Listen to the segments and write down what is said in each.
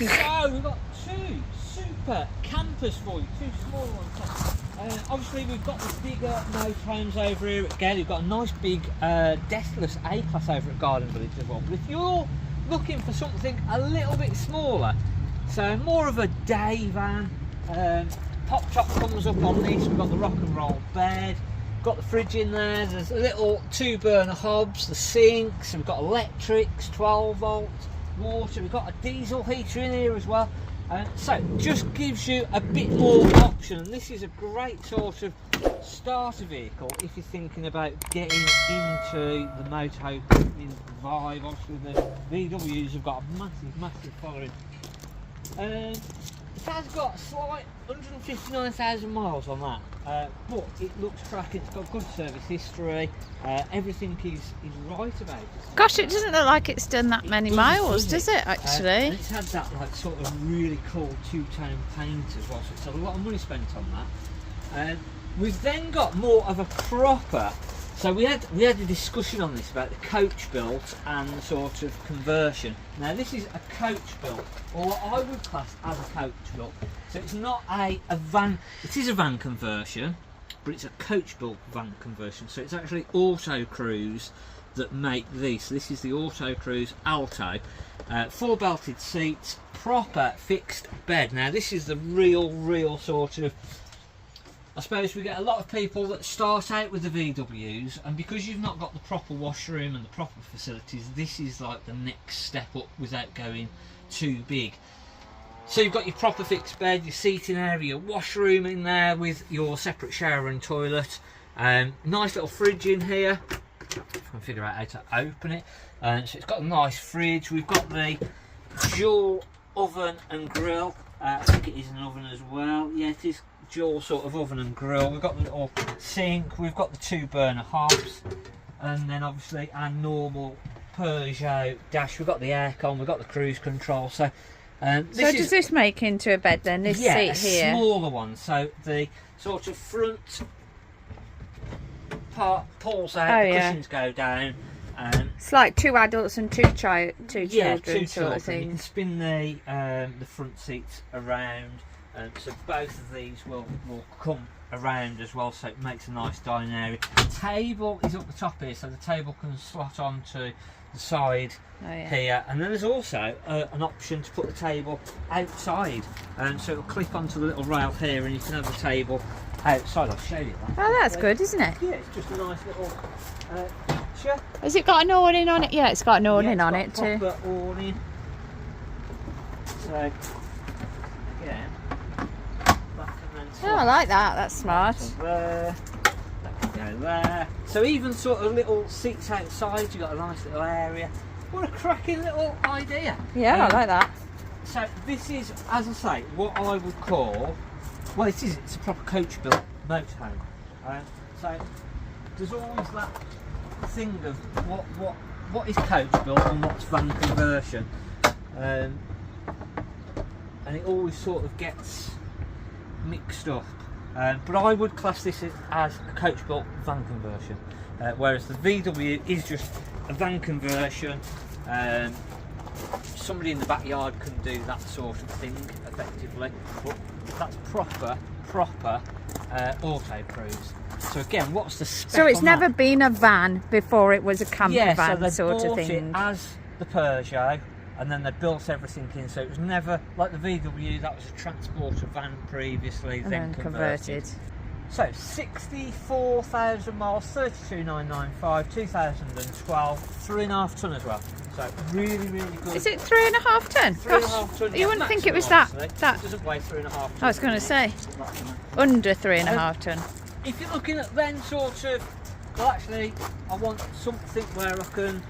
So we've got two super campers for you, two small ones. Obviously we've got the bigger motorhomes over here at Gale. We've got a nice big Deathless A-Class over at Garden Village as well. But if you're looking for something a little bit smaller, so more of a day van, pop top comes up on this. We've got the rock and roll bed, got the fridge in there, there's a little 2-burner hobs, the sinks, we've got electrics, 12 volts, water, we've got a diesel heater in here as well. So just gives you a bit more option, and this is a great sort of starter vehicle if you're thinking about getting into the motorhome vibe. Obviously the VWs have got a massive following. It has got a slight 159,000 miles on that, but it looks cracking. It's got good service history. Everything is right about it. Gosh, it doesn't look like it's done that many miles, does it, actually? And it's had that like sort of really cool two-tone paint as well, so it's had a lot of money spent on that. We've then got more of a proper. So we had a discussion on this about the Coachbuilt and the sort of conversion. Now this is a Coachbuilt, or what I would class as a Coachbuilt. So it's not a van, it is a van conversion, but it's a Coachbuilt van conversion. So it's actually Autocruise that make these. So this is the Autocruise Alto, full belted seats, proper fixed bed. Now this is the real sort of, I suppose we get a lot of people that start out with the VWs, and because you've not got the proper washroom and the proper facilities, this is like the next step up without going too big. So you've got your proper fixed bed, your seating area, your washroom in there with your separate shower and toilet. Nice little fridge in here. If I can figure out how to open it. So it's got a nice fridge. We've got the dual oven and grill. I think it is an oven as well. Yeah, it is. Dual sort of oven and grill. We've got the little sink, we've got the 2-burner hobs, and then obviously our normal Peugeot dash. We've got the aircon, we've got the cruise control. So does this make into a bed then, this seat here? A smaller one. So the sort of front part pulls out, the cushions go down. It's like 2 adults and 2 children, two sort of thing. You can spin the front seats around. So both of these will come around as well, so it makes a nice dining area. The table is up the top here, so the table can slot onto the side here, and then there's also an option to put the table outside, so it'll clip onto the little rail here and you can have the table outside. I'll show you that. Oh, that's good, isn't it? Yeah, it's just a nice little picture. Has it got an awning on it? Yeah, it's got an awning on it too. Proper awning. So again, oh, I like that. That's smart. There, that can go there. So even sort of little seats outside, you've got a nice little area. What a cracking little idea. Yeah, I like that. So this is, as I say, what I would call, well, it's a proper Coachbuilt motorhome. So there's always that thing of what is Coachbuilt and what's van conversion, and it always sort of gets mixed up, but I would class this as a Coachbuilt van conversion, whereas the VW is just a van conversion. Somebody in the backyard can do that sort of thing effectively, but that's proper Autocruise. So again, what's the spec? So it's on never that? been a van before it was a camper van, so they sort of bought thing. it as the Peugeot, and then they built everything in, so it was never like the VW. That was a transporter van previously, And then converted. So 64,000 miles, 32,995, 2012, 3.5 tonne as well. So really good. Is it 3.5 tonne? 3.5 tonne. You wouldn't think it was that. It doesn't weigh 3.5 tonne. I was going to say under 3.5 tonne. If you're looking at then sort of, well, actually, I want something where I can.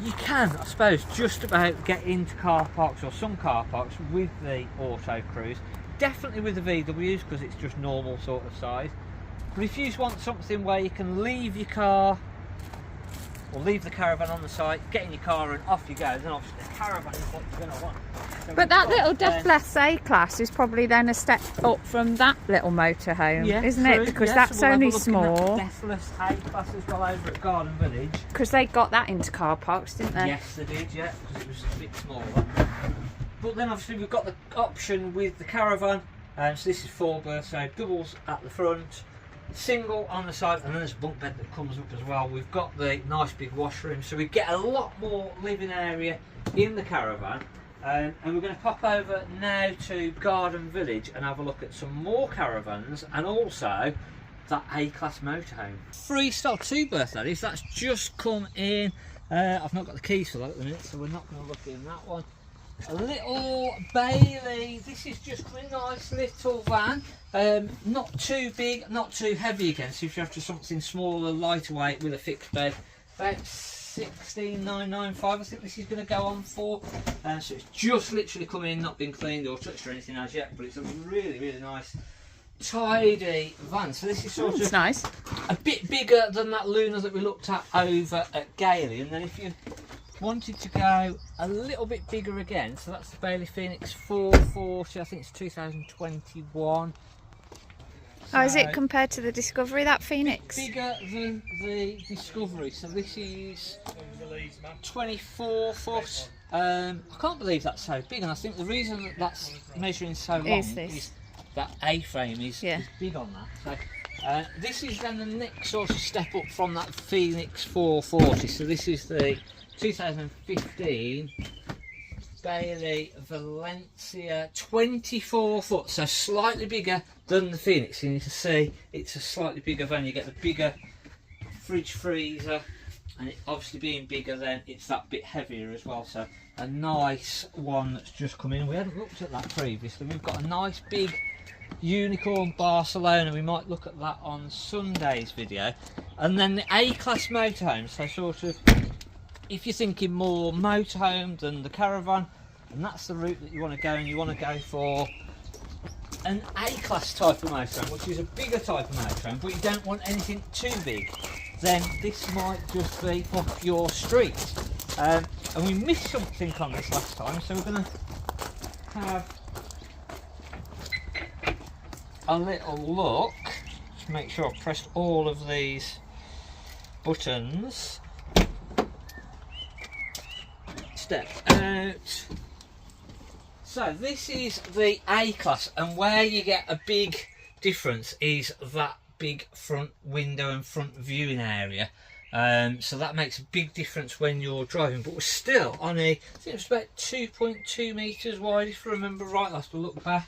You can, I suppose, just about get into car parks, or some car parks, with the Autocruise. Definitely with the VWs, because it's just normal sort of size. But if you just want something where you can leave your car, or leave the Caravan on the site, get in your car and off you go, then obviously the Caravan is what you're going to want. So but that little Deathless A-Class is probably then a step up from that little motorhome, isn't it? Because that's only small. Deathless A-Class as well over at Garden Village. Because they got that into car parks, didn't they? Yes, they did, yeah, because it was a bit smaller. but then obviously we've got the option with the Caravan, so this is 4 berths, so doubles at the front, single on the side, and then there's a bunk bed that comes up as well. We've got the nice big washroom, so we get a lot more living area in the Caravan. And we're going to pop over now to Garden Village and have a look at some more Caravans, and also that A-class motorhome. Freestyle 2 berth that is, that's just come in. I've not got the keys for that at the minute, so we're not going to look in that one. A little Bailey, this is just a nice little van, not too big, not too heavy again, so if you have to something smaller, lighter weight with a fixed bed, about 16,995 I think this is going to go on for. So it's just literally come in, not been cleaned or touched or anything as yet, but it's a really, really nice, tidy van. So this is sort of nice, a bit bigger than that Luna that we looked at over at Gailey. And then if you wanted to go a little bit bigger again, so that's the Bailey Phoenix 440, I think it's 2021. How is it compared to the Discovery, that Phoenix? Bigger than the Discovery, so this is 24 foot. I can't believe that's so big, and I think the reason that that's measuring so long is that A-frame is big on that. So this is then the next sort of step up from that Phoenix 440, so this is the 2015 Bailey Valencia 24 foot, so slightly bigger than the Phoenix. You need to see it's a slightly bigger van. You get the bigger fridge freezer, and it obviously being bigger then it's that bit heavier as well. So a nice one that's just come in. We hadn't looked at that previously. We've got a nice big Unicorn Barcelona. We might look at that on Sunday's video. And then the A-class motorhome, so sort of if you're thinking more motorhome than the Caravan, and that's the route that you want to go, and you want to go for an A-class type of motorhome, which is a bigger type of motorhome, but you don't want anything too big, then this might just be up your street. And we missed something on this last time, so we're going to have a little look. Just make sure I've pressed all of these buttons. Step out. So this is the A-class, and where you get a big difference is that big front window and front viewing area. So that makes a big difference when you're driving, but we're still on I think it's about 2.2 metres wide if I remember right. I'll have to look back.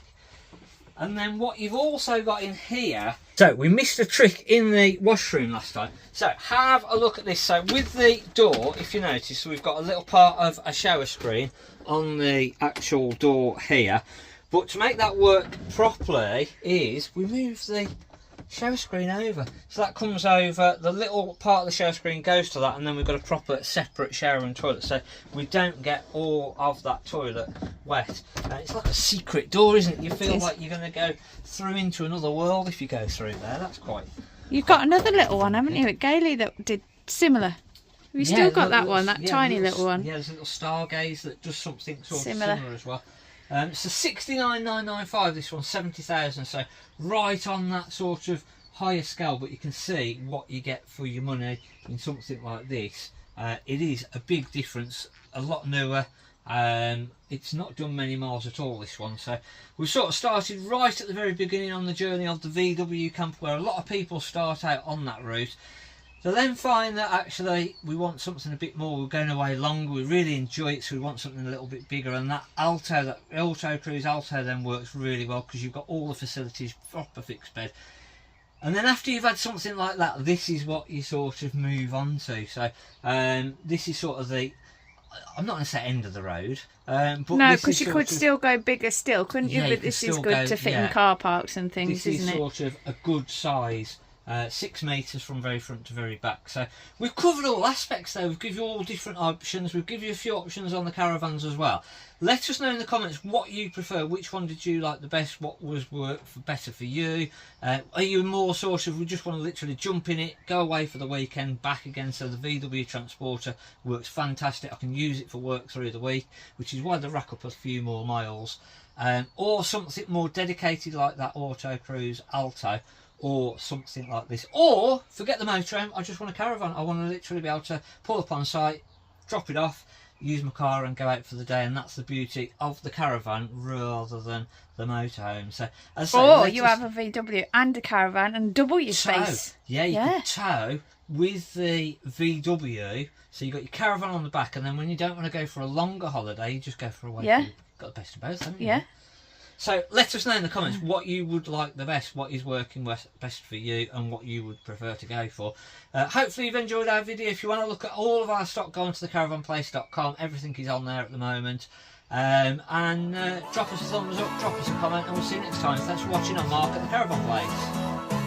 And then what you've also got in here, so we missed a trick in the washroom last time, so have a look at this. So with the door, if you notice, we've got a little part of a shower screen on the actual door here, but to make that work properly is we move the shower screen over, so that comes over, the little part of the shower screen goes to that, and then we've got a proper separate shower and toilet, so we don't get all of that toilet wet. It's like a secret door, isn't it? You feel like you're going to go through into another world if you go through there. That's quite... You've got another little one, haven't you, at Gailey that did similar? Have you still got that one, that tiny little one? Yeah, there's a little Stargaze that does something sort of similar as well. So 69,995, this one, 70,000, so right on that sort of higher scale, but you can see what you get for your money in something like this. It is a big difference, a lot newer. It's not done many miles at all, this one. So we've sort of started right at the very beginning on the journey of the VW camper, where a lot of people start out on that route. So then find that actually we want something a bit more, we're going away longer, we really enjoy it, so we want something a little bit bigger, and that Alto, that Autocruise Alto then works really well because you've got all the facilities, proper fixed bed. And then after you've had something like that, this is what you sort of move on to. So this is sort of the, I'm not going to say end of the road. But no, because you could still go bigger still, couldn't you? Yeah, but this is good to fit in car parks and things, isn't it? This is sort of a good size. 6 metres from very front to very back. So we've covered all aspects there. We've given you all different options. We've given you a few options on the Caravans as well. Let us know in the comments what you prefer. Which one did you like the best? What was better for you? Are you more sort of, we just want to literally jump in it, go away for the weekend, back again? So the VW Transporter works fantastic. I can use it for work through the week, which is why they rack up a few more miles. Or something more dedicated like that Autocruise Alto, or something like this. Or forget the motorhome, I just want a Caravan. I want to literally be able to pull up on site, drop it off, use my car and go out for the day, and that's the beauty of the Caravan rather than the motorhome. So, as I say, you have a VW and a Caravan and double your space. Yeah, you can tow with the VW. So you got your Caravan on the back, and then when you don't want to go for a longer holiday, you just go for a way. Yeah. Got the best of both, haven't you? Yeah. So let us know in the comments what you would like the best, what is working best for you, and what you would prefer to go for. Hopefully you've enjoyed our video. If you want to look at all of our stock, go on to thecaravanplace.com. Everything is on there at the moment. And drop us a thumbs up, drop us a comment, and we'll see you next time. Thanks for watching on Mark at the Caravan Place.